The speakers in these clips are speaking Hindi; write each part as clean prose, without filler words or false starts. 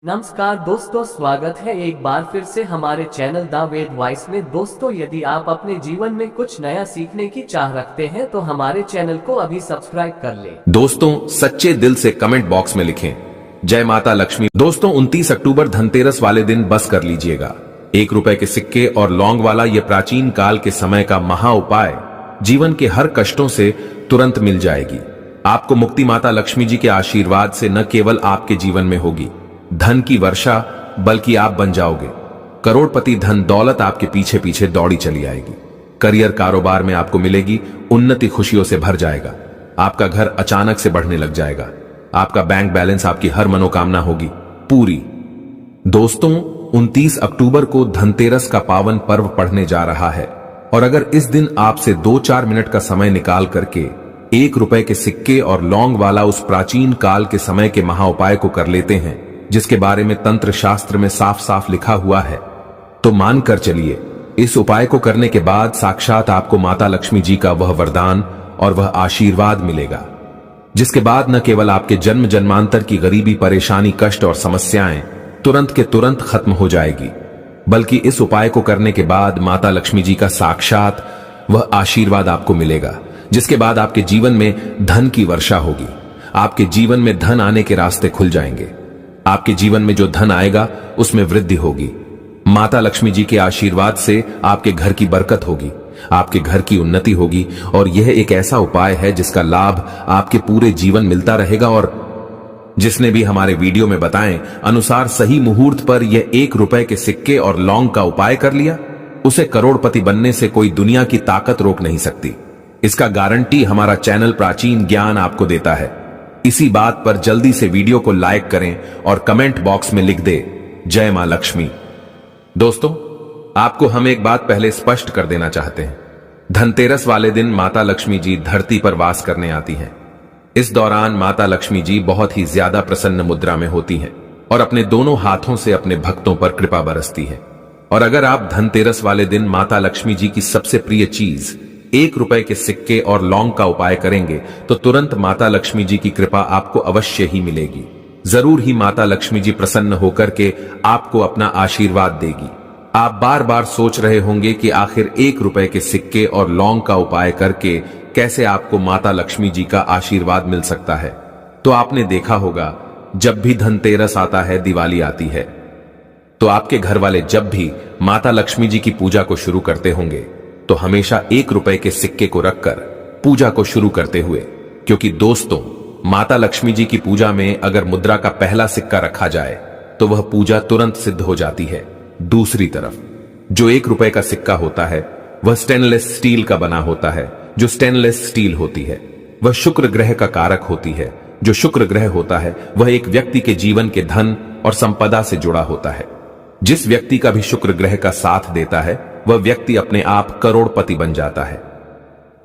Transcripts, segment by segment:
नमस्कार दोस्तों, स्वागत है एक बार फिर से हमारे चैनल द वेद वॉइस में। दोस्तों, यदि आप अपने जीवन में कुछ नया सीखने की चाह रखते हैं तो हमारे चैनल को अभी सब्सक्राइब कर लें। दोस्तों, सच्चे दिल से कमेंट बॉक्स में लिखें जय माता लक्ष्मी। दोस्तों, 29 अक्टूबर धनतेरस वाले दिन बस कर लीजिएगा। 1 रुपए के सिक्के और लौंग वाला यह प्राचीन काल के समय का महा उपाय जीवन के हर कष्टों से तुरंत मिल जाएगी। आपको मुक्ति माता लक्ष्मी जी के आशीर्वाद से न केवल आपके जीवन में होगी धन की वर्षा, बल्कि आप बन जाओगे करोड़पति। धन दौलत आपके पीछे पीछे दौड़ी चली आएगी। करियर कारोबार में आपको मिलेगी उन्नति, खुशियों से भर जाएगा। आपका घर अचानक से बढ़ने लग जाएगा। आपका बैंक बैलेंस, आपकी हर मनोकामना होगी पूरी। दोस्तों, 29 अक्टूबर को धनतेरस का पावन पर्व पढ़ने जा रहा है, और अगर इस दिन आपसे 2-4 मिनट का समय निकाल करके 1 रुपए के सिक्के और लौंग वाला उस प्राचीन काल के समय के महा उपाय को कर लेते हैं, जिसके बारे में तंत्र शास्त्र में साफ साफ लिखा हुआ है, तो मानकर चलिए इस उपाय को करने के बाद साक्षात आपको माता लक्ष्मी जी का वह वरदान और वह आशीर्वाद मिलेगा, जिसके बाद न केवल आपके जन्म जन्मांतर की गरीबी, परेशानी, कष्ट और समस्याएं तुरंत के तुरंत खत्म हो जाएगी, बल्कि इस उपाय को करने के बाद माता लक्ष्मी जी का साक्षात वह आशीर्वाद आपको मिलेगा, जिसके बाद आपके जीवन में धन की वर्षा होगी। आपके जीवन में धन आने के रास्ते खुल जाएंगे। आपके जीवन में जो धन आएगा उसमें वृद्धि होगी। माता लक्ष्मी जी के आशीर्वाद से आपके घर की बरकत होगी, आपके घर की उन्नति होगी, और यह एक ऐसा उपाय है जिसका लाभ आपके पूरे जीवन मिलता रहेगा। और जिसने भी हमारे वीडियो में बताएं अनुसार सही मुहूर्त पर यह 1 रुपए के सिक्के और लौंग का उपाय कर लिया, उसे करोड़पति बनने से कोई दुनिया की ताकत रोक नहीं सकती। इसका गारंटी हमारा चैनल प्राचीन ज्ञान आपको देता है। इसी बात पर जल्दी से वीडियो को लाइक करें और कमेंट बॉक्स में लिख दे जय मां लक्ष्मी। दोस्तों, आपको हम एक बात पहले स्पष्ट कर देना चाहते हैं। धनतेरस वाले दिन माता लक्ष्मी जी धरती पर वास करने आती हैं। इस दौरान माता लक्ष्मी जी बहुत ही ज्यादा प्रसन्न मुद्रा में होती हैं और अपने दोनों हाथों से अपने भक्तों पर कृपा बरसती है। और अगर आप धनतेरस वाले दिन माता लक्ष्मी जी की सबसे प्रिय चीज 1 रुपए के सिक्के और लौंग का उपाय करेंगे तो तुरंत माता लक्ष्मी जी की कृपा आपको अवश्य ही मिलेगी। जरूर ही माता लक्ष्मी जी प्रसन्न होकर के आपको अपना आशीर्वाद देगी। आप बार बार सोच रहे होंगे कि आखिर 1 रुपए के सिक्के और लौंग का उपाय करके कैसे आपको माता लक्ष्मी जी का आशीर्वाद मिल सकता है। तो आपने देखा होगा, जब भी धनतेरस आता है, दिवाली आती है, तो आपके घर वाले जब भी माता लक्ष्मी जी की पूजा को शुरू करते होंगे तो हमेशा 1 रुपए के सिक्के को रखकर पूजा को शुरू करते हुए, क्योंकि दोस्तों, माता लक्ष्मी जी की पूजा में अगर मुद्रा का पहला सिक्का रखा जाए तो वह पूजा तुरंत सिद्ध हो जाती है। दूसरी तरफ जो 1 रुपए का सिक्का होता है वह स्टेनलेस स्टील का बना होता है। जो स्टेनलेस स्टील होती है वह शुक्र ग्रह का कारक होती है। जो शुक्र ग्रह होता है वह एक व्यक्ति के जीवन के धन और संपदा से जुड़ा होता है। जिस व्यक्ति का भी शुक्र ग्रह का साथ देता है वह व्यक्ति अपने आप करोड़पति बन जाता है।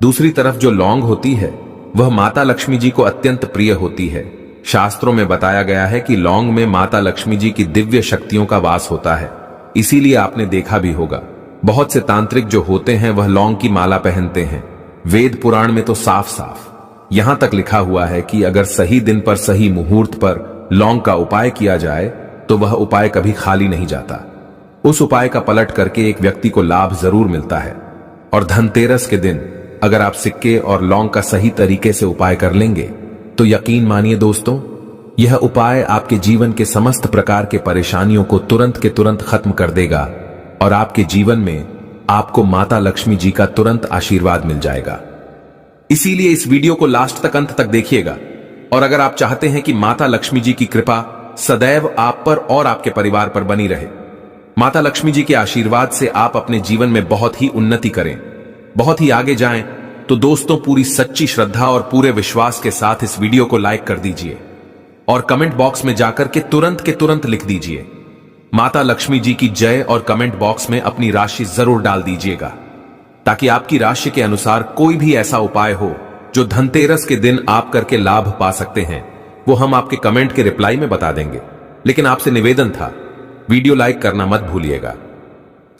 दूसरी तरफ जो लौंग होती है वह माता लक्ष्मी जी को अत्यंत प्रिय होती है। शास्त्रों में बताया गया है कि लौंग में माता लक्ष्मी जी की दिव्य शक्तियों का वास होता है। इसीलिए आपने देखा भी होगा, बहुत से तांत्रिक जो होते हैं वह लौंग की माला पहनते हैं। वेद पुराण में तो साफ साफ यहां तक लिखा हुआ है कि अगर सही दिन पर, सही मुहूर्त पर लौंग का उपाय किया जाए तो वह उपाय कभी खाली नहीं जाता। उस उपाय का पलट करके एक व्यक्ति को लाभ जरूर मिलता है। और धनतेरस के दिन अगर आप सिक्के और लौंग का सही तरीके से उपाय कर लेंगे तो यकीन मानिए दोस्तों, यह उपाय आपके जीवन के समस्त प्रकार के परेशानियों को तुरंत के तुरंत खत्म कर देगा और आपके जीवन में आपको माता लक्ष्मी जी का तुरंत आशीर्वाद मिल जाएगा। इसीलिए इस वीडियो को लास्ट तक, अंत तक देखिएगा। और अगर आप चाहते हैं कि माता लक्ष्मी जी की कृपा सदैव आप पर और आपके परिवार पर बनी रहे, माता लक्ष्मी जी के आशीर्वाद से आप अपने जीवन में बहुत ही उन्नति करें, बहुत ही आगे जाएं, तो दोस्तों, पूरी सच्ची श्रद्धा और पूरे विश्वास के साथ इस वीडियो को लाइक कर दीजिए और कमेंट बॉक्स में जाकर के तुरंत लिख दीजिए माता लक्ष्मी जी की जय, और कमेंट बॉक्स में अपनी राशि जरूर डाल दीजिएगा, ताकि आपकी राशि के अनुसार कोई भी ऐसा उपाय हो जो धनतेरस के दिन आप करके लाभ पा सकते हैं, वो हम आपके कमेंट के रिप्लाई में बता देंगे। लेकिन आपसे निवेदन था, वीडियो लाइक करना मत भूलिएगा।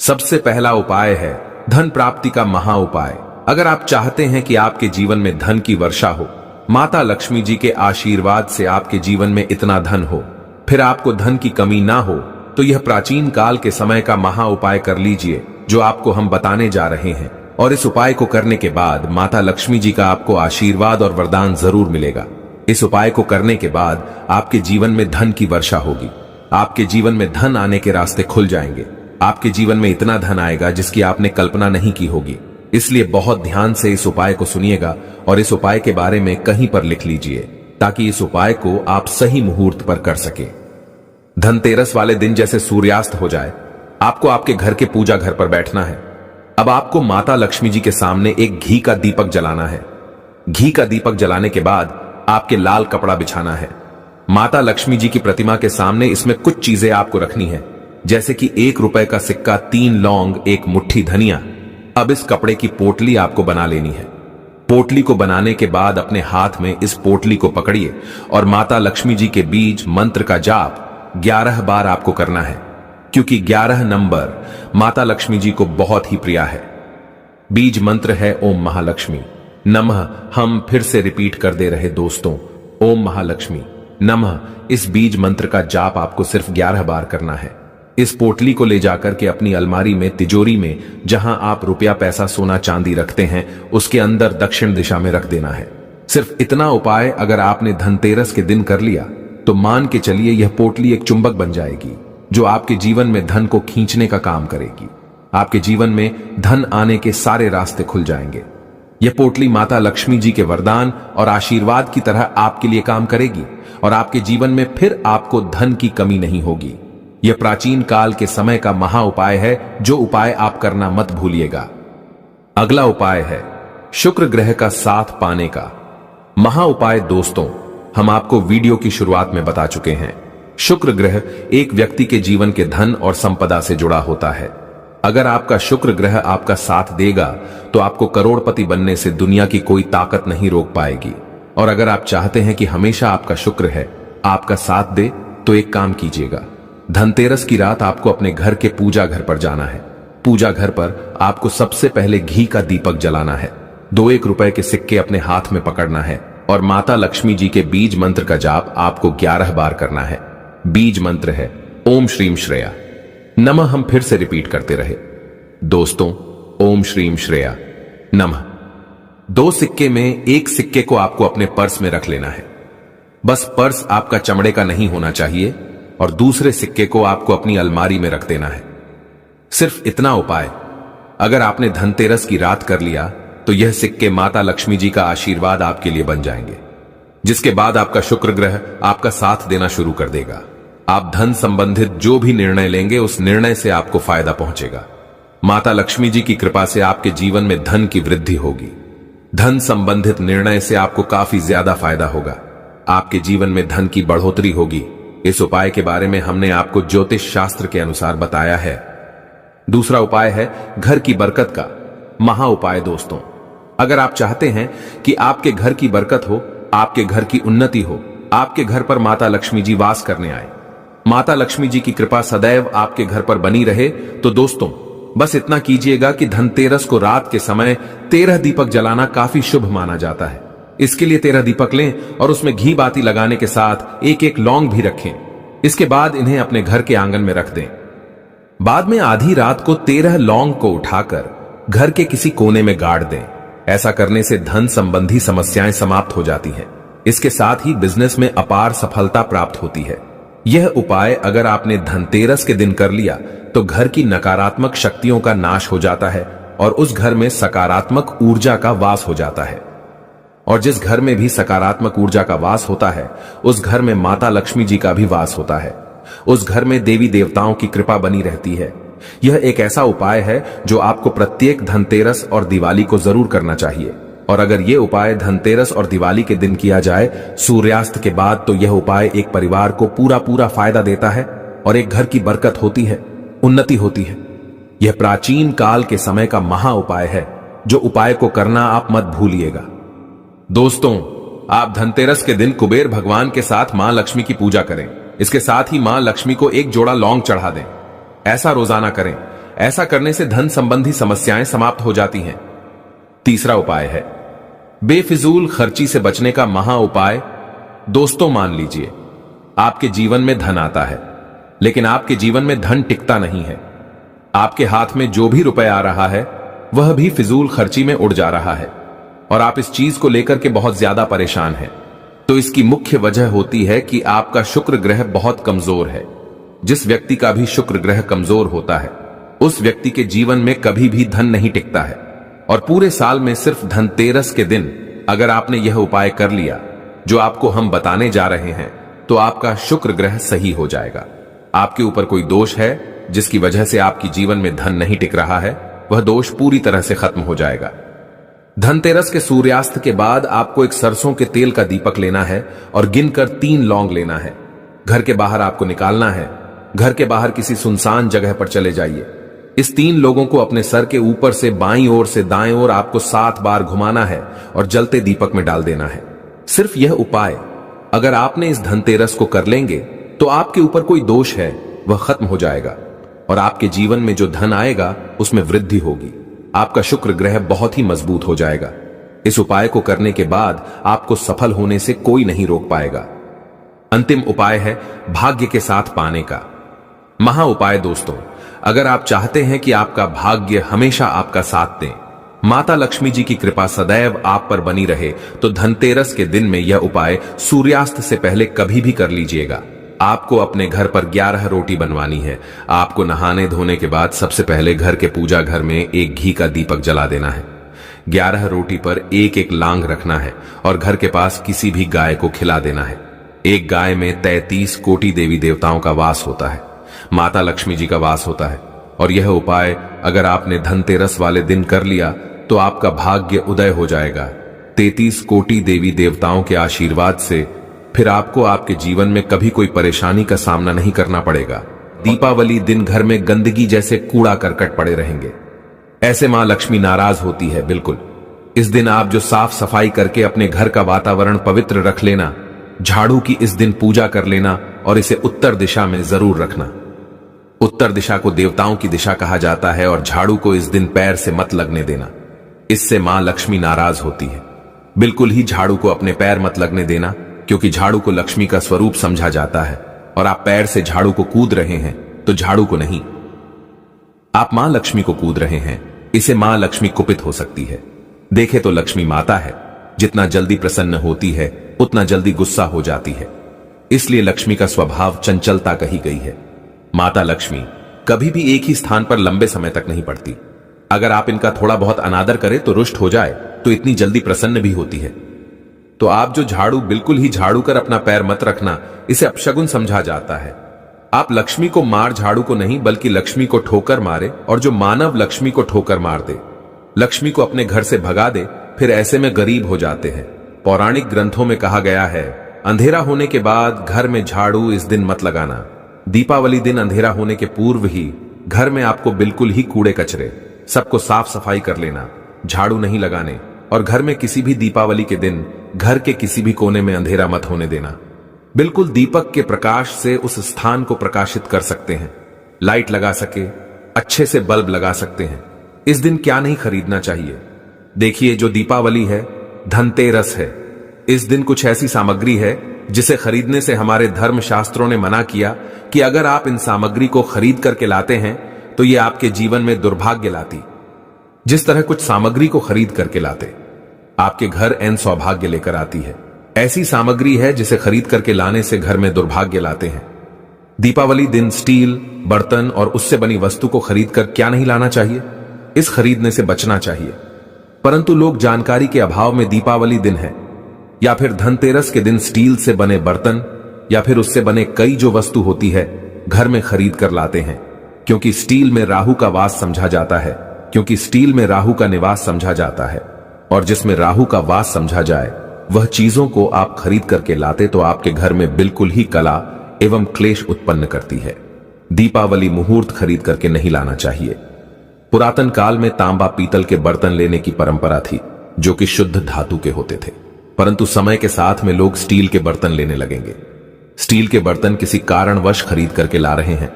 सबसे पहला उपाय है धन प्राप्ति का महा उपाय। अगर आप चाहते हैं कि आपके जीवन में धन की वर्षा हो, माता लक्ष्मी जी के आशीर्वाद से आपके जीवन में इतना धन हो, फिर आपको धन की कमी ना हो तो यह प्राचीन काल के समय का महा उपाय कर लीजिए जो आपको हम बताने जा रहे हैं। और इस उपाय को करने के बाद माता लक्ष्मी जी का आपको आशीर्वाद और वरदान जरूर मिलेगा। इस उपाय को करने के बाद आपके जीवन में धन की वर्षा होगी। आपके जीवन में धन आने के रास्ते खुल जाएंगे। आपके जीवन में इतना धन आएगा जिसकी आपने कल्पना नहीं की होगी। इसलिए बहुत ध्यान से इस उपाय को सुनिएगा और इस उपाय के बारे में कहीं पर लिख लीजिए ताकि इस उपाय को आप सही मुहूर्त पर कर सके। धनतेरस वाले दिन जैसे सूर्यास्त हो जाए आपको आपके घर के पूजा घर पर बैठना है। अब आपको माता लक्ष्मी जी के सामने एक घी का दीपक जलाना है। घी का दीपक जलाने के बाद आपके लाल कपड़ा बिछाना है। माता लक्ष्मी जी की प्रतिमा के सामने इसमें कुछ चीजें आपको रखनी है, जैसे कि 1 रुपए का सिक्का, 3 लौंग, 1 मुट्ठी धनिया। अब इस कपड़े की पोटली आपको बना लेनी है। पोटली को बनाने के बाद अपने हाथ में इस पोटली को पकड़िए और माता लक्ष्मी जी के बीज मंत्र का जाप 11 बार आपको करना है, क्योंकि 11 नंबर माता लक्ष्मी जी को बहुत ही प्रिय है। बीज मंत्र है ओम महालक्ष्मी नमः। हम फिर से रिपीट कर दे रहे दोस्तों, ओम महालक्ष्मी नमः। इस बीज मंत्र का जाप आपको सिर्फ 11 बार करना है। इस पोटली को ले जाकर के अपनी अलमारी में, तिजोरी में, जहां आप रुपया, पैसा, सोना, चांदी रखते हैं, उसके अंदर दक्षिण दिशा में रख देना है। सिर्फ इतना उपाय अगर आपने धनतेरस के दिन कर लिया तो मान के चलिए यह पोटली एक चुंबक बन जाएगी जो आपके जीवन में धन को खींचने का काम करेगी। आपके जीवन में धन आने के सारे रास्ते खुल जाएंगे। यह पोटली माता लक्ष्मी जी के वरदान और आशीर्वाद की तरह आपके लिए काम करेगी और आपके जीवन में फिर आपको धन की कमी नहीं होगी। यह प्राचीन काल के समय का महा उपाय है, जो उपाय आप करना मत भूलिएगा। अगला उपाय है शुक्र ग्रह का साथ पाने का महा उपाय। दोस्तों, हम आपको वीडियो की शुरुआत में बता चुके हैं, शुक्र ग्रह एक व्यक्ति के जीवन के धन और संपदा से जुड़ा होता है। अगर आपका शुक्र ग्रह आपका साथ देगा तो आपको करोड़पति बनने से दुनिया की कोई ताकत नहीं रोक पाएगी। और अगर आप चाहते हैं कि हमेशा आपका शुक्र है आपका साथ दे तो एक काम कीजिएगा, धनतेरस की रात आपको अपने घर के पूजा घर पर जाना है। पूजा घर पर आपको सबसे पहले घी का दीपक जलाना है। 2-1 रुपए के सिक्के अपने हाथ में पकड़ना है और माता लक्ष्मी जी के बीज मंत्र का जाप आपको 11 बार करना है। बीज मंत्र है ओम श्रीम श्रेया नमः। हम फिर से रिपीट करते रहे दोस्तों, ओम श्रीम श्रेया नमः। 2 सिक्के में एक सिक्के को आपको अपने पर्स में रख लेना है। बस पर्स आपका चमड़े का नहीं होना चाहिए और दूसरे सिक्के को आपको अपनी अलमारी में रख देना है। सिर्फ इतना उपाय अगर आपने धनतेरस की रात कर लिया तो यह सिक्के माता लक्ष्मी जी का आशीर्वाद आपके लिए बन जाएंगे, जिसके बाद आपका शुक्र ग्रह आपका साथ देना शुरू कर देगा। आप धन संबंधित जो भी निर्णय लेंगे उस निर्णय से आपको फायदा पहुंचेगा। माता लक्ष्मी जी की कृपा से आपके जीवन में धन की वृद्धि होगी। धन संबंधित निर्णय से आपको काफी ज्यादा फायदा होगा। आपके जीवन में धन की बढ़ोतरी होगी। इस उपाय के बारे में हमने आपको ज्योतिष शास्त्र के अनुसार बताया है। दूसरा उपाय है घर की बरकत का महा उपाय। दोस्तों, अगर आप चाहते हैं कि आपके घर की बरकत हो, आपके घर की उन्नति हो, आपके घर पर माता लक्ष्मी जी वास करने आए, माता लक्ष्मी जी की कृपा सदैव आपके घर पर बनी रहे, तो दोस्तों बस इतना कीजिएगा कि धनतेरस को रात के समय 13 दीपक जलाना काफी शुभ माना जाता है। इसके लिए 13 दीपक लें और उसमें घी बाती लगाने के साथ 1-1 लौंग भी रखें। इसके बाद इन्हें अपने घर के आंगन में रख दें। बाद में आधी रात को 13 लौंग को उठाकर घर के किसी कोने में गाड़ दें। ऐसा करने से धन संबंधी समस्याएं समाप्त हो जाती हैं। इसके साथ ही बिजनेस में अपार सफलता प्राप्त होती है। यह उपाय अगर आपने धनतेरस के दिन कर लिया तो घर की नकारात्मक शक्तियों का नाश हो जाता है और उस घर में सकारात्मक ऊर्जा का वास हो जाता है। और जिस घर में भी सकारात्मक ऊर्जा का वास होता है उस घर में माता लक्ष्मी जी का भी वास होता है। उस घर में देवी देवताओं की कृपा बनी रहती है। यह एक ऐसा उपाय है जो आपको प्रत्येक धनतेरस और दिवाली को जरूर करना चाहिए। और अगर यह उपाय धनतेरस और दिवाली के दिन किया जाए सूर्यास्त के बाद, तो यह उपाय एक परिवार को पूरा फायदा देता है और एक घर की बरकत होती है, उन्नति होती है। यह प्राचीन काल के समय का महा उपाय है, जो उपाय को करना आप मत भूलिएगा। दोस्तों, आप धनतेरस के दिन कुबेर भगवान के साथ मां लक्ष्मी की पूजा करें। इसके साथ ही मां लक्ष्मी को एक जोड़ा लौंग चढ़ा दें। ऐसा रोजाना करें। ऐसा करने से धन संबंधी समस्याएं समाप्त हो जाती हैं। तीसरा उपाय है बेफिजूल खर्ची से बचने का महा उपाय। दोस्तों, मान लीजिए आपके जीवन में धन आता है, लेकिन आपके जीवन में धन टिकता नहीं है। आपके हाथ में जो भी रुपए आ रहा है वह भी फिजूल खर्ची में उड़ जा रहा है और आप इस चीज को लेकर के बहुत ज्यादा परेशान हैं। तो इसकी मुख्य वजह होती है कि आपका शुक्र ग्रह बहुत कमजोर है। जिस व्यक्ति का भी शुक्र ग्रह कमजोर होता है उस व्यक्ति के जीवन में कभी भी धन नहीं टिकता है। और पूरे साल में सिर्फ धनतेरस के दिन अगर आपने यह उपाय कर लिया जो आपको हम बताने जा रहे हैं तो आपका शुक्र ग्रह सही हो जाएगा। आपके ऊपर कोई दोष है जिसकी वजह से आपकी जीवन में धन नहीं टिक रहा है, वह दोष पूरी तरह से खत्म हो जाएगा। धनतेरस के सूर्यास्त के बाद आपको एक सरसों के तेल का दीपक लेना है और गिनकर 3 लौंग लेना है। घर के बाहर आपको निकालना है। घर के बाहर किसी सुनसान जगह पर चले जाइए। इस 3 लोगों को अपने सर के ऊपर से बाईं ओर से दाएं ओर आपको 7 बार घुमाना है और जलते दीपक में डाल देना है। सिर्फ यह उपाय अगर आपने इस धनतेरस को कर लेंगे तो आपके ऊपर कोई दोष है वह खत्म हो जाएगा और आपके जीवन में जो धन आएगा उसमें वृद्धि होगी। आपका शुक्र ग्रह बहुत ही मजबूत हो जाएगा। इस उपाय को करने के बाद आपको सफल होने से कोई नहीं रोक पाएगा। अंतिम उपाय है भाग्य के साथ पाने का महा उपाय। दोस्तों, अगर आप चाहते हैं कि आपका भाग्य हमेशा आपका साथ दे, माता लक्ष्मी जी की कृपा सदैव आप पर बनी रहे, तो धनतेरस के दिन में यह उपाय सूर्यास्त से पहले कभी भी कर लीजिएगा। आपको अपने घर पर 11 रोटी बनवानी है। आपको नहाने धोने के बाद सबसे पहले घर के पूजा घर में एक घी का दीपक जला देना है। 11 रोटी पर एक एक लांग रखना है और घर के पास किसी भी गाय को खिला देना है। एक गाय में 33 कोटि देवी देवताओं का वास होता है, माता लक्ष्मी जी का वास होता है। और यह उपाय अगर आपने धनतेरस वाले दिन कर लिया तो आपका भाग्य उदय हो जाएगा। 33 कोटि देवी देवताओं के आशीर्वाद से फिर आपको आपके जीवन में कभी कोई परेशानी का सामना नहीं करना पड़ेगा। दीपावली दिन घर में गंदगी जैसे कूड़ा करकट पड़े रहेंगे, ऐसे मां लक्ष्मी नाराज होती है। बिल्कुल इस दिन आप जो साफ सफाई करके अपने घर का वातावरण पवित्र रख लेना, झाड़ू की इस दिन पूजा कर लेना और इसे उत्तर दिशा में जरूर रखना। उत्तर दिशा को देवताओं की दिशा कहा जाता है और झाड़ू को इस दिन पैर से मत लगने देना, इससे मां लक्ष्मी नाराज होती है। बिल्कुल ही झाड़ू को अपने पैर मत लगने देना, क्योंकि झाड़ू को लक्ष्मी का स्वरूप समझा जाता है और आप पैर से झाड़ू को कूद रहे हैं तो झाड़ू को नहीं, आप मां लक्ष्मी को कूद रहे हैं। इसे मां लक्ष्मी कुपित हो सकती है। देखे तो लक्ष्मी माता है, जितना जल्दी प्रसन्न होती है उतना जल्दी गुस्सा हो जाती है। इसलिए लक्ष्मी का स्वभाव चंचलता कही गई है। माता लक्ष्मी कभी भी एक ही स्थान पर लंबे समय तक नहीं पड़ती। अगर आप इनका थोड़ा बहुत अनादर करें तो रुष्ट हो जाए तो इतनी जल्दी प्रसन्न भी होती है। तो आप जो झाड़ू बिल्कुल ही झाड़ू कर अपना पैर मत रखना, इसे अपशगुन समझा जाता है। आप लक्ष्मी को मार झाड़ू को नहीं, बल्कि लक्ष्मी को ठोकर मारे, और जो मानव लक्ष्मी को ठोकर मार दे, लक्ष्मी को अपने घर से भगा दे, फिर ऐसे में गरीब हो जाते हैं। पौराणिक ग्रंथों में कहा गया है, अंधेरा होने के बाद घर में झाड़ू इस दिन मत लगाना। दीपावली दिन अंधेरा होने के पूर्व ही घर में आपको बिल्कुल ही कूड़े कचरे सबको साफ सफाई कर लेना, झाड़ू नहीं लगाने। और घर में किसी भी दीपावली के दिन घर के किसी भी कोने में अंधेरा मत होने देना। बिल्कुल दीपक के प्रकाश से उस स्थान को प्रकाशित कर सकते हैं। लाइट लगा सके, अच्छे से बल्ब लगा सकते हैं। इस दिन क्या नहीं खरीदना चाहिए। देखिए, जो दीपावली है, धनतेरस है, इस दिन कुछ ऐसी सामग्री है जिसे खरीदने से हमारे धर्म शास्त्रों ने मना किया कि अगर आप इन सामग्री को खरीद करके लाते हैं तो ये आपके जीवन में दुर्भाग्य लाती। जिस तरह कुछ सामग्री को खरीद करके लाते आपके घर एन सौभाग्य लेकर आती है, ऐसी सामग्री है जिसे खरीद करके लाने से घर में दुर्भाग्य लाते हैं। दीपावली दिन स्टील, बर्तन और उससे बनी वस्तु को खरीद कर क्या नहीं लाना चाहिए, इस खरीदने से बचना चाहिए। परंतु लोग जानकारी के अभाव में दीपावली दिन है या फिर धनतेरस के दिन स्टील से बने बर्तन या फिर उससे बने कई जो वस्तु होती है घर में खरीद कर लाते हैं, क्योंकि स्टील में राहु का वास समझा जाता है, क्योंकि स्टील में राहु का निवास समझा जाता है। और जिसमें राहु का वास समझा जाए वह चीजों को आप खरीद करके लाते तो आपके घर में बिल्कुल ही कला एवं क्लेश उत्पन्न करती है। दीपावली मुहूर्त खरीद करके नहीं लाना चाहिए। पुरातन काल में तांबा पीतल के बर्तन लेने की परंपरा थी जो कि शुद्ध धातु के होते थे, परंतु समय के साथ में लोग स्टील के बर्तन लेने लगेंगे। स्टील के बर्तन किसी कारणवश खरीद करके ला रहे हैं,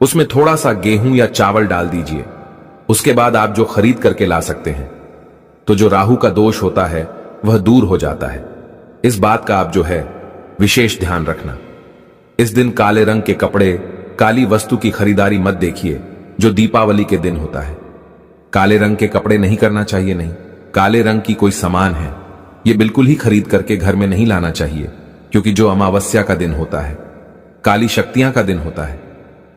उसमें थोड़ा सा गेहूं या चावल डाल दीजिए, उसके बाद आप जो खरीद करके ला सकते हैं, तो जो राहु का दोष होता है वह दूर हो जाता है। इस बात का आप जो है विशेष ध्यान रखना। इस दिन काले रंग के कपड़े, काली वस्तु की खरीदारी मत देखिए, जो दीपावली के दिन होता है। काले रंग के कपड़े नहीं करना चाहिए, नहीं। काले रंग की कोई सामान है, ये बिल्कुल ही खरीद करके घर में नहीं लाना चाहिए, क्योंकि जो अमावस्या का दिन होता है, काली शक्तियां का दिन होता है।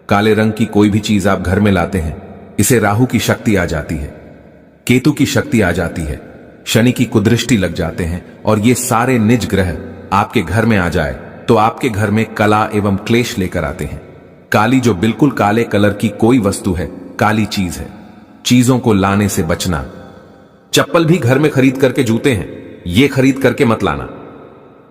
काले रंग की कोई भी चीज आप घर में लाते हैं, इसे राहु की शक्ति आ जाती है, केतु की शक्ति आ जाती है, शनि की कुदृष्टि लग जाते हैं, और ये सारे निज ग्रह आपके घर में आ जाए तो आपके घर में कला एवं क्लेश लेकर आते हैं। काली, जो बिल्कुल काले कलर की कोई वस्तु है, काली चीज है। चीजों को लाने से बचना। चप्पल भी घर में खरीद करके, जूते हैं, ये खरीद करके मत लाना।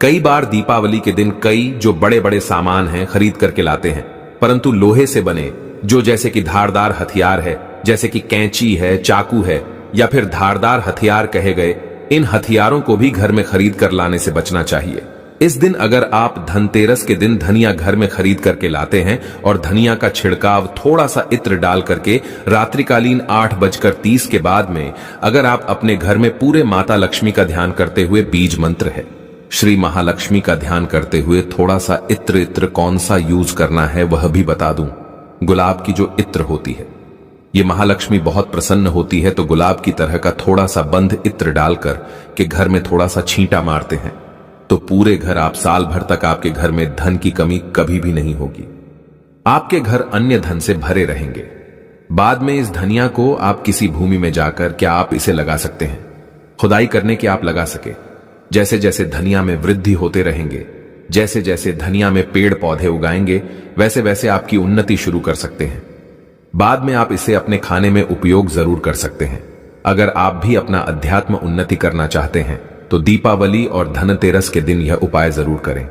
कई बार दीपावली के दिन कई जो बड़े बड़े सामान हैं खरीद करके लाते हैं, परंतु लोहे से बने, जो जैसे कि धारदार हथियार है, जैसे कि कैंची है, चाकू है, या फिर धारदार हथियार कहे गए, इन हथियारों को भी घर में खरीद कर लाने से बचना चाहिए। इस दिन अगर आप धनतेरस के दिन धनिया घर में खरीद करके लाते हैं और धनिया का छिड़काव थोड़ा सा इत्र डाल करके रात्रिकालीन 8:30 के बाद में अगर आप अपने घर में पूरे माता लक्ष्मी का ध्यान करते हुए, बीज मंत्र है, श्री महालक्ष्मी का ध्यान करते हुए थोड़ा सा इत्र कौन सा यूज करना है वह भी बता दूं। गुलाब की जो इत्र होती है, ये महालक्ष्मी बहुत प्रसन्न होती है, तो गुलाब की तरह का थोड़ा सा बंध इत्र डालकर के घर में थोड़ा सा छींटा मारते हैं तो पूरे घर, आप साल भर तक आपके घर में धन की कमी कभी भी नहीं होगी। आपके घर अन्य धन से भरे रहेंगे। बाद में इस धनिया को आप किसी भूमि में जाकर क्या आप इसे लगा सकते हैं, खुदाई करने के आप लगा सके। जैसे जैसे धनिया में वृद्धि होते रहेंगे, जैसे जैसे धनिया में पेड़ पौधे उगाएंगे, वैसे वैसे आपकी उन्नति शुरू कर सकते हैं। बाद में आप इसे अपने खाने में उपयोग जरूर कर सकते हैं। अगर आप भी अपना अध्यात्म उन्नति करना चाहते हैं तो दीपावली और धनतेरस के दिन यह उपाय जरूर करें।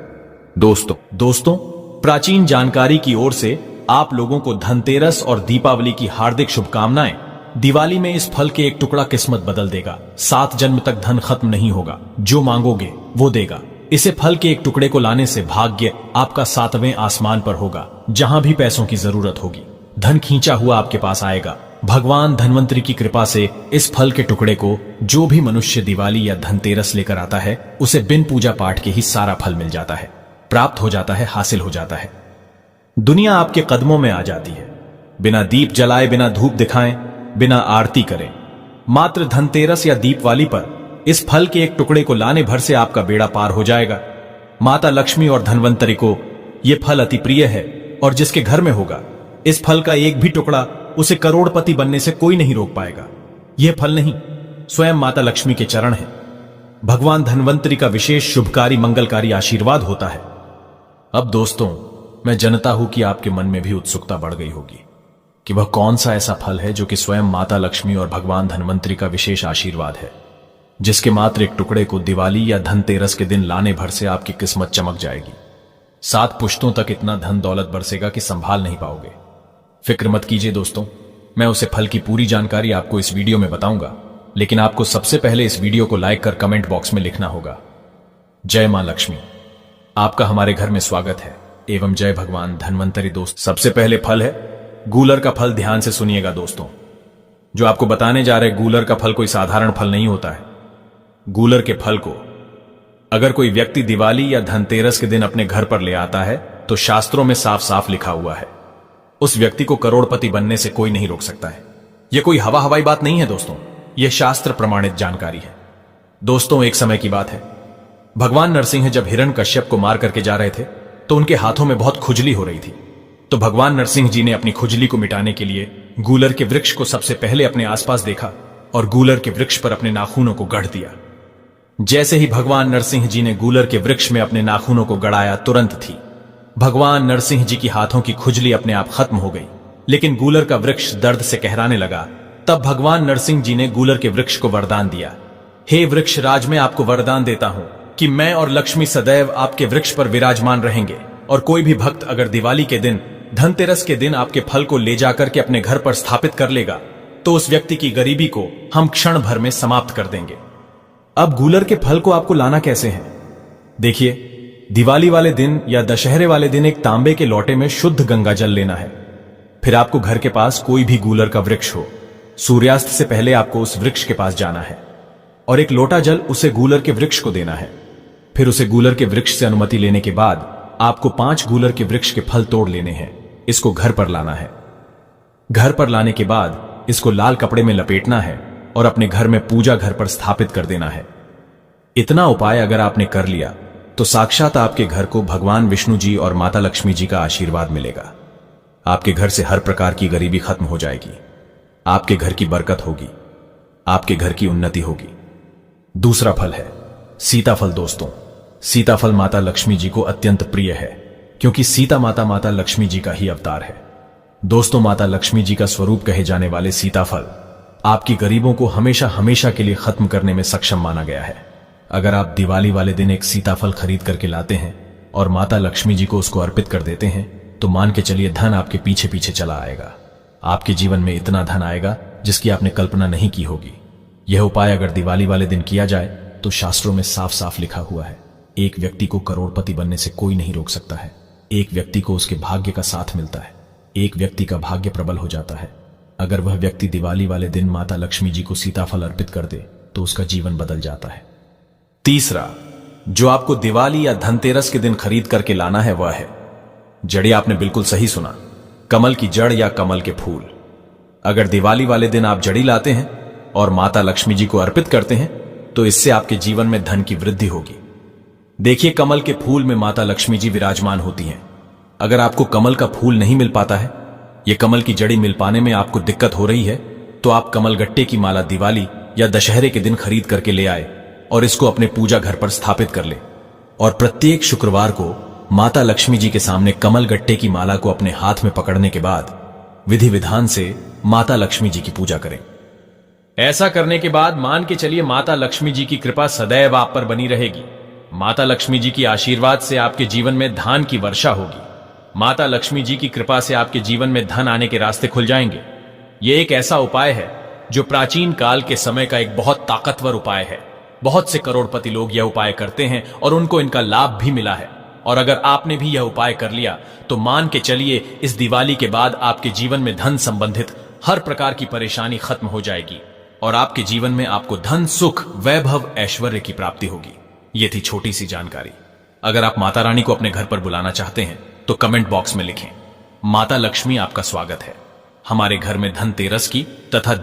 दोस्तों, प्राचीन जानकारी की ओर से आप लोगों को धनतेरस और दीपावली की हार्दिक शुभकामनाएं। दिवाली में इस फल के एक टुकड़ा किस्मत बदल देगा। 7 जन्म तक धन खत्म नहीं होगा, जो मांगोगे वो देगा। इसे फल के एक टुकड़े को लाने से भाग्य आपका 7वें आसमान पर होगा। जहां भी पैसों की जरूरत होगी, धन खींचा हुआ आपके पास आएगा। भगवान धन्वंतरी की कृपा से इस फल के टुकड़े को जो भी मनुष्य दिवाली या धनतेरस लेकर आता है, उसे बिन पूजा पाठ के ही सारा फल मिल जाता है, प्राप्त हो जाता है, हासिल हो जाता है। दुनिया आपके कदमों में आ जाती है। बिना दीप जलाए, बिना धूप दिखाएं, बिना आरती करें, मात्र धनतेरस या दीपवाली पर इस फल के एक टुकड़े को लाने भर से आपका बेड़ा पार हो जाएगा। माता लक्ष्मी और धन्वंतरी को यह फल अति प्रिय है, और जिसके घर में होगा इस फल का एक भी टुकड़ा, उसे करोड़पति बनने से कोई नहीं रोक पाएगा। यह फल नहीं, स्वयं माता लक्ष्मी के चरण है। भगवान धन्वंतरी का विशेष शुभकारी मंगलकारी आशीर्वाद होता है। अब दोस्तों, मैं जानता हूं कि आपके मन में भी उत्सुकता बढ़ गई होगी कि वह कौन सा ऐसा फल है जो कि स्वयं माता लक्ष्मी और भगवान धन्वंतरी का विशेष आशीर्वाद है, जिसके मात्र एक टुकड़े को दिवाली या धनतेरस के दिन लाने भर से आपकी किस्मत चमक जाएगी। 7 पुश्तों तक इतना धन दौलत बरसेगा कि संभाल नहीं पाओगे। फिक्र मत कीजिए दोस्तों, मैं उसे फल की पूरी जानकारी आपको इस वीडियो में बताऊंगा, लेकिन आपको सबसे पहले इस वीडियो को लाइक कर कमेंट बॉक्स में लिखना होगा, जय मां लक्ष्मी। आपका हमारे घर में स्वागत है, एवं जय भगवान धन्वंतरी। दोस्त, सबसे पहले फल है गूलर का फल। ध्यान से सुनिएगा दोस्तों, जो आपको बताने जा रहे गूलर का फल कोई साधारण फल नहीं होता है। गूलर के फल को अगर कोई व्यक्ति दिवाली या धनतेरस के दिन अपने घर पर ले आता है, तो शास्त्रों में साफ साफ लिखा हुआ है, उस व्यक्ति को करोड़पति बनने से कोई नहीं रोक सकता है। यह कोई हवाई बात नहीं है दोस्तों, यह शास्त्र प्रमाणित जानकारी है। दोस्तों, एक समय की बात है, भगवान नरसिंह जब हिरण्यकश्यप को मार करके जा रहे थे, तो उनके हाथों में बहुत खुजली हो रही थी। तो भगवान नरसिंह जी ने अपनी खुजली को मिटाने के लिए गूलर के वृक्ष को सबसे पहले अपने आसपास देखा और गूलर के वृक्ष पर अपने नाखूनों को गढ़ दिया। जैसे ही भगवान नरसिंह जी ने गूलर के वृक्ष में अपने नाखूनों को गड़ाया, तुरंत थी भगवान नरसिंह जी की हाथों की खुजली अपने आप खत्म हो गई। लेकिन गूलर का वृक्ष दर्द से कहराने लगा। तब भगवान नरसिंह जी ने गूलर के वृक्ष को वरदान दिया, हे वृक्ष राज, मैं आपको वरदान देता हूं कि मैं और लक्ष्मी सदैव आपके वृक्ष पर विराजमान रहेंगे, और कोई भी भक्त अगर दिवाली के दिन, धनतेरस के दिन आपके फल को ले जाकर के अपने घर पर स्थापित कर लेगा, तो उस व्यक्ति की गरीबी को हम क्षण भर में समाप्त कर देंगे। अब गूलर के फल को आपको लाना कैसे है? देखिए, दिवाली वाले दिन या दशहरे वाले दिन एक तांबे के लोटे में शुद्ध गंगा जल लेना है। फिर आपको घर के पास कोई भी गूलर का वृक्ष हो, सूर्यास्त से पहले आपको उस वृक्ष के पास जाना है और एक लोटा जल उसे गूलर के वृक्ष को देना है। फिर उसे गूलर के वृक्ष से अनुमति लेने के बाद आपको 5 गूलर के वृक्ष के फल तोड़ लेने हैं। इसको घर पर लाना है। घर पर लाने के बाद इसको लाल कपड़े में लपेटना है और अपने घर में पूजा घर पर स्थापित कर देना है। इतना उपाय अगर आपने कर लिया तो साक्षात आपके घर को भगवान विष्णु जी और माता लक्ष्मी जी का आशीर्वाद मिलेगा। आपके घर से हर प्रकार की गरीबी खत्म हो जाएगी। आपके घर की बरकत होगी। आपके घर की उन्नति होगी। दूसरा फल है सीताफल। दोस्तों, सीताफल माता लक्ष्मी जी को अत्यंत प्रिय है, क्योंकि सीता माता माता लक्ष्मी जी का ही अवतार है। दोस्तों, माता लक्ष्मी जी का स्वरूप कहे जाने वाले सीताफल आपकी गरीबों को हमेशा हमेशा के लिए खत्म करने में सक्षम माना गया है। अगर आप दिवाली वाले दिन एक सीताफल खरीद करके लाते हैं और माता लक्ष्मी जी को उसको अर्पित कर देते हैं, तो मान के चलिए धन आपके पीछे पीछे चला आएगा। आपके जीवन में इतना धन आएगा जिसकी आपने कल्पना नहीं की होगी। यह उपाय अगर दिवाली वाले दिन किया जाए तो शास्त्रों में साफ साफ लिखा हुआ है, एक व्यक्ति को करोड़पति बनने से कोई नहीं रोक सकता है। एक व्यक्ति को उसके भाग्य का साथ मिलता है। एक व्यक्ति का भाग्य प्रबल हो जाता है। अगर वह व्यक्ति दिवाली वाले दिन माता लक्ष्मी जी को सीताफल अर्पित कर दे तो उसका जीवन बदल जाता है। तीसरा, जो आपको दिवाली या धनतेरस के दिन खरीद करके लाना है वह है जड़ी। आपने बिल्कुल सही सुना, कमल की जड़ या कमल के फूल। अगर दिवाली वाले दिन आप जड़ी लाते हैं और माता लक्ष्मी जी को अर्पित करते हैं तो इससे आपके जीवन में धन की वृद्धि होगी। देखिए, कमल के फूल में माता लक्ष्मी जी विराजमान होती हैं। अगर आपको कमल का फूल नहीं मिल पाता है, ये कमल की जड़ी मिल पाने में आपको दिक्कत हो रही है, तो आप कमल गट्टे की माला दिवाली या दशहरे के दिन खरीद करके ले आए और इसको अपने पूजा घर पर स्थापित कर ले। और प्रत्येक शुक्रवार को माता लक्ष्मी जी के सामने कमल गट्टे की माला को अपने हाथ में पकड़ने के बाद विधि विधान से माता लक्ष्मी जी की पूजा करें। ऐसा करने के बाद मान के चलिए माता लक्ष्मी जी की कृपा सदैव आप पर बनी रहेगी। माता लक्ष्मी जी की आशीर्वाद से आपके जीवन में धन की वर्षा होगी। माता लक्ष्मी जी की कृपा से आपके जीवन में धन आने के रास्ते खुल जाएंगे। यह एक ऐसा उपाय है जो प्राचीन काल के समय का एक बहुत ताकतवर उपाय है। बहुत से करोड़पति लोग यह उपाय करते हैं और उनको इनका लाभ भी मिला है। और अगर आपने भी यह उपाय कर लिया तो मान के चलिए इस दिवाली के बाद आपके जीवन में धन संबंधित हर प्रकार की परेशानी खत्म हो जाएगी और आपके जीवन में आपको धन, सुख, वैभव, ऐश्वर्य की प्राप्ति होगी। यह थी छोटी सी जानकारी। अगर आप माता रानी को अपने घर पर बुलाना चाहते हैं तो कमेंट बॉक्स में लिखें, माता लक्ष्मी आपका स्वागत है। हमारे घर में धनतेरस की तथा